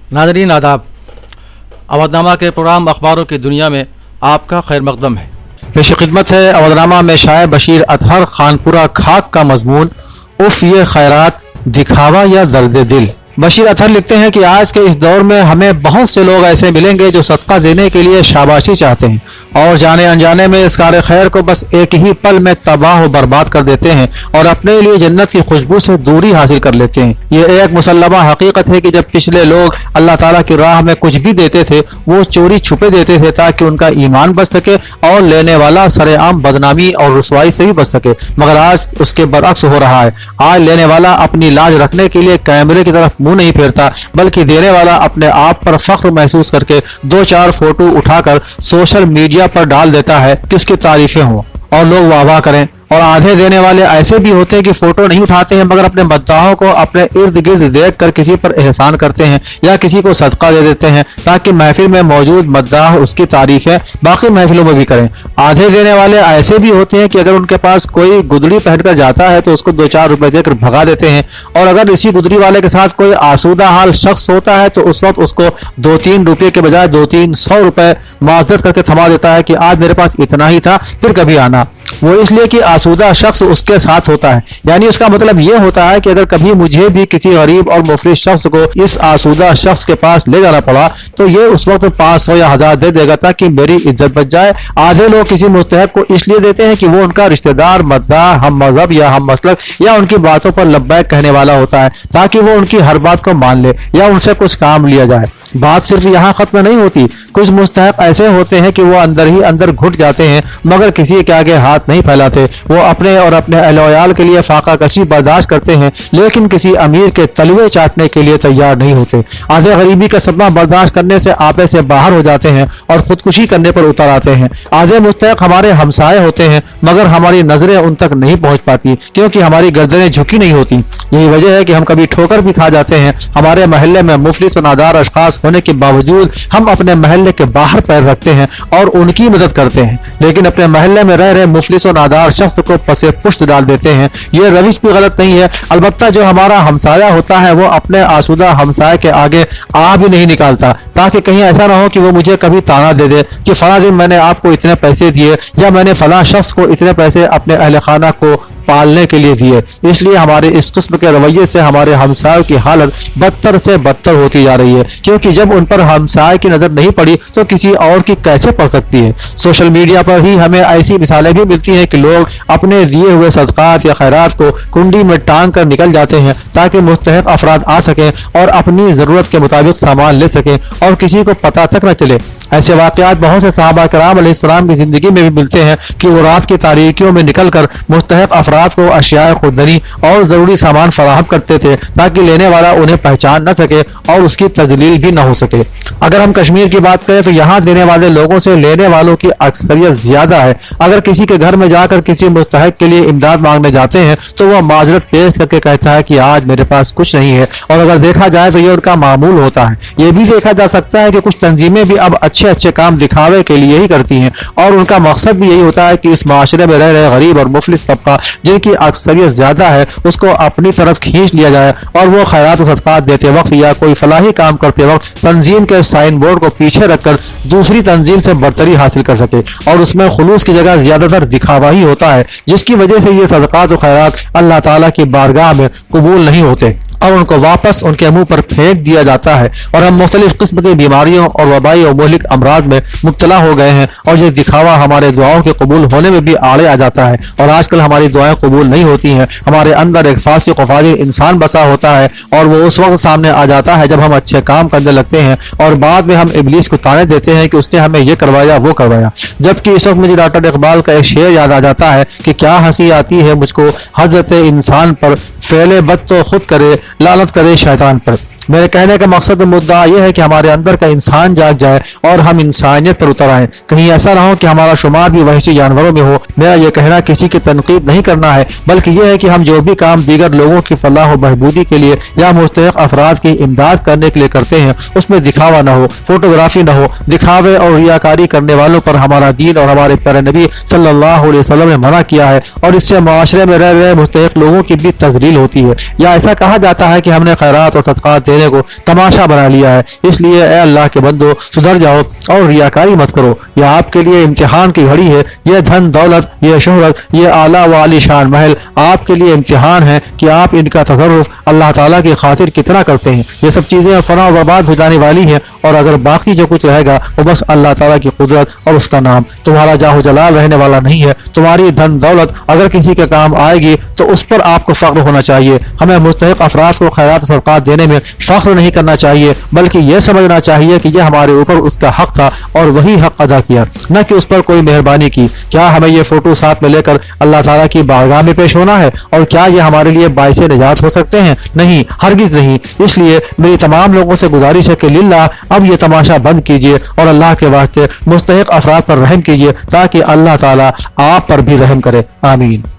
नाज़रीन आदाब, अवधनामा के प्रोग्राम अखबारों की दुनिया में आपका खैर मकदम है। पेश खिदमत है अवधनामा में शायर बशीर अतहर खानपुरा खाक का मजमून, उफ ये खैरात दिखावा या दर्द दिल। बशीर अतहर लिखते हैं कि आज के इस दौर में हमें बहुत से लोग ऐसे मिलेंगे जो सदका देने के लिए शाबाशी चाहते हैं और जाने अनजाने में इस कार खैर को बस एक ही पल में तबाह व बर्बाद कर देते हैं और अपने लिए जन्नत की खुशबू से दूरी हासिल कर लेते हैं। ये एक मुसल्लमा हकीकत है कि जब पिछले लोग अल्लाह ताला की राह में कुछ भी देते थे वो चोरी छुपे देते थे ताकि उनका ईमान बच सके और लेने वाला सरेआम बदनामी और रुसवाई से भी बच सके, मगर आज उसके बरअक्स हो रहा है। आज लेने वाला अपनी लाज रखने के लिए कैमरे की तरफ मुंह नहीं फेरता, बल्कि देने वाला अपने आप पर फख्र महसूस करके 2-4 फोटो उठाकर सोशल मीडिया पर डाल देता है कि उसकी तारीफें हों और लोग वाह करें। और आधे देने वाले ऐसे भी होते हैं कि फोटो नहीं उठाते हैं मगर अपने मद्दाहों को अपने इर्द गिर्द देख कर किसी पर एहसान करते हैं या किसी को सदका दे देते हैं ताकि महफिल में मौजूद मद्दाह उसकी तारीफें बाकी महफिलों में भी करें। आधे देने वाले ऐसे भी होते हैं कि अगर उनके पास कोई गुदड़ी पहनकर जाता है तो उसको 2-4 रुपए देकर भगा देते हैं, और अगर इसी गुदड़ी वाले के साथ कोई आसूदा हाल शख्स होता है तो उस वक्त उसको 2-3 रुपये के बजाय 200-300 रुपए माजरत करके थमा देता है कि आज मेरे पास इतना ही था, फिर कभी आना। वो इसलिए कि आसूदा शख्स उसके साथ होता है, यानी उसका मतलब ये होता है कि अगर कभी मुझे भी किसी गरीब और मुफलिस शख्स को इस आसूदा शख्स के पास ले जाना पड़ा तो ये उस वक्त 500 या 1000 दे देगा ताकि मेरी इज्जत बच जाए। आधे लोग किसी मुस्तहक को इसलिए देते हैं कि वो उनका रिश्तेदार, मद्दाह, हम मजहब या हम मसलक या उनकी बातों पर लब्बैक कहने वाला होता है ताकि वो उनकी हर बात को मान ले या उनसे कुछ काम लिया जाए। बात सिर्फ यहाँ खत्म नहीं होती, कुछ मुस्तहक ऐसे होते हैं कि वो अंदर ही अंदर घुट जाते हैं मगर किसी के आगे हाथ नहीं फैलाते। वो अपने और अपने अहल-ओ-याल के लिए फाका कशी बर्दाश्त करते हैं लेकिन किसी अमीर के तलवे चाटने के लिए तैयार नहीं होते। आधे गरीबी का सदमा बर्दाश्त करने से आपे से बाहर हो जाते हैं और खुदकुशी करने पर उतर आते हैं। आधे मुस्तहक हमारे हमसाए होते हैं मगर हमारी नजरें उन तक नहीं पहुंच पाती क्योंकि हमारी गर्दनें झुकी नहीं होती। यही वजह है कि हम कभी ठोकर भी खा जाते हैं। हमारे महल्ले में मुफलिस और नादार अशखास होने के बावजूद हम अपने महल्ले के बाहर पैर रखते हैं और उनकी मदद करते हैं, लेकिन अपने महल्ले में रह रहे मुफलिस और नादार शख्स को पसे पुश्त डाल देते हैं। ये रविश भी गलत नहीं है, अलबत्ता जो हमारा हमसाया होता है वो अपने आसूदा हमसाए के आगे आ भी नहीं निकालता ताकि कहीं ऐसा ना हो कि वो मुझे कभी ताना दे दे कि फला दिन मैंने आपको इतने पैसे दिए या मैंने फला शख्स को इतने पैसे अपने अहल खाना को पालने के लिए दिए। इसलिए हमारे इस किस्म के रवैये से हमारे हमसायों की हालत बदतर से बदतर होती जा रही है, क्योंकि जब उन पर हमसाये की नजर नहीं पड़ी तो किसी और की कैसे पड़ सकती है। सोशल मीडिया पर ही हमें ऐसी मिसालें भी मिलती हैं कि लोग अपने दिए हुए सदकात या खैरात को कुंडी में टांग कर निकल जाते हैं ताकि मुस्तहक अफराद आ सकें और अपनी जरूरत के मुताबिक सामान ले सकें और किसी को पता तक न चले। ऐसे वाकयात बहुत से सहाबा कराम अलैहिस्सलाम की जिंदगी में भी मिलते हैं कि वो रात की तारीकियों में निकलकर मुस्तहक अफराद को अशियाए खुदनी और जरूरी सामान फराहम करते थे ताकि लेने वाला उन्हें पहचान न सके और उसकी तजलील भी न हो सके। अगर हम कश्मीर की बात करें तो यहाँ देने वाले लोगों से लेने वालों की अक्सरियत ज्यादा है। अगर किसी के घर में जाकर किसी मुस्तहक के लिए इमदाद मांगने जाते हैं तो वह माजरत पेश करके कहता है कि आज मेरे पास कुछ नहीं है, और अगर देखा जाए तो ये उनका मामूल होता है। ये भी देखा जा सकता है कि कुछ तंजीमें भी अब अच्छे काम दिखावे के लिए ही करती हैं और उनका मकसद भी यही होता है कि इस माशरे में रह रहे गरीब और मुफलिस तबका जिनकी अक्सरियत ज्यादा है उसको अपनी तरफ खींच लिया जाए और वो खैरात और सदकात देते वक्त या कोई फलाही काम करते वक्त तंजीम के साइन बोर्ड को पीछे रखकर दूसरी तंजीम से बरतरी हासिल कर सके, और उसमें खुलूस की जगह ज्यादातर दिखावा ही होता है जिसकी वजह से ये सदकात और खैरात अल्लाह ताला की बारगाह में कबूल नहीं होते और उनको वापस उनके मुंह पर फेंक दिया जाता है और हम मुख्तलिफ किस्म की बीमारियों और वबाई और मोहलिक अमराज में मुब्तला हो गए हैं और ये दिखावा हमारे दुआओं के कबूल होने में भी आड़े आ जाता है। और आजकल हमारी दुआएं कबूल नहीं होती हैं। हमारे अंदर एक फासिक और फाजिर इंसान बसा होता है और वो उस वक्त सामने आ जाता है जब हम अच्छे काम करने लगते हैं और बाद में हम इब्लीस को ताने देते हैं कि उसने हमें ये करवाया वो करवाया। जबकि इस वक्त मुझे डॉक्टर इकबाल का एक शेर याद आ जाता है कि क्या हंसी आती है मुझको हजरत इंसान पर, फेले बद तो खुद करे लानत करे शैतान पर। मेरे कहने का मकसद मुद्दा यह है कि हमारे अंदर का इंसान जाग जाए और हम इंसानियत पर उतर आए। कहीं ऐसा ना हो कि हमारा शुमार भी वहशी जानवरों में हो। मेरा यह कहना किसी की तनकीद नहीं करना है, बल्कि यह है कि हम जो भी काम दीगर लोगों की फलाह व बहबूदी के लिए या मुस्तहक अफराद की इमदाद करने के लिए करते हैं उसमें दिखावा न हो, फोटोग्राफी न हो। दिखावे और रियाकारी करने वालों पर हमारा दीन और हमारे प्यारे नबी सल्लल्लाहु अलैहि वसल्लम ने मना किया है और इससे माशरे में रह रहे मुस्तहक लोगों की भी तजलील होती है। या ऐसा कहा जाता है कि हमने खैरात और सदकात دینے کو تماشا بنا لیا ہے۔ اس لیے اے اللہ کے بندو سدھر جاؤ اور ریاکاری مت کرو۔ یہ آپ کے لیے امتحان کی گھڑی ہے۔ یہ دھن دولت، یہ شہرت، یہ اعلیٰ و عالی شان محل آپ کے لیے امتحان ہے کہ آپ ان کا تصرف اللہ تعالیٰ کی خاطر کتنا کرتے ہیں۔ یہ سب چیزیں فنا و برباد ہو جانے والی ہیں، اور اگر باقی جو کچھ رہے گا وہ بس اللہ تعالیٰ کی قدرت اور اس کا نام۔ تمہارا جاہ و جلال رہنے والا نہیں ہے۔ تمہاری دھن دولت اگر کسی کے کام آئے گی تو اس پر آپ کو فخر ہونا چاہیے۔ ہمیں مستحق افراد کو خیرات و صدقات دینے میں فخر نہیں کرنا چاہیے، بلکہ یہ سمجھنا چاہیے کہ یہ ہمارے اوپر اس کا حق تھا اور وہی حق ادا کیا، نہ کہ اس پر کوئی مہربانی کی۔ کیا ہمیں یہ فوٹو ساتھ میں لے کر اللہ تعالیٰ کی بارگاہ میں پیش ہونا ہے؟ اور کیا یہ ہمارے لیے باعث نجات ہو سکتے ہیں؟ نہیں، ہرگز نہیں۔ اس لیے میری تمام لوگوں سے گزارش ہے کہ للہ اب یہ تماشا بند کیجیے اور اللہ کے واسطے مستحق افراد پر رحم کیجیے، تاکہ اللہ تعالیٰ آپ پر بھی رحم کرے۔ آمین۔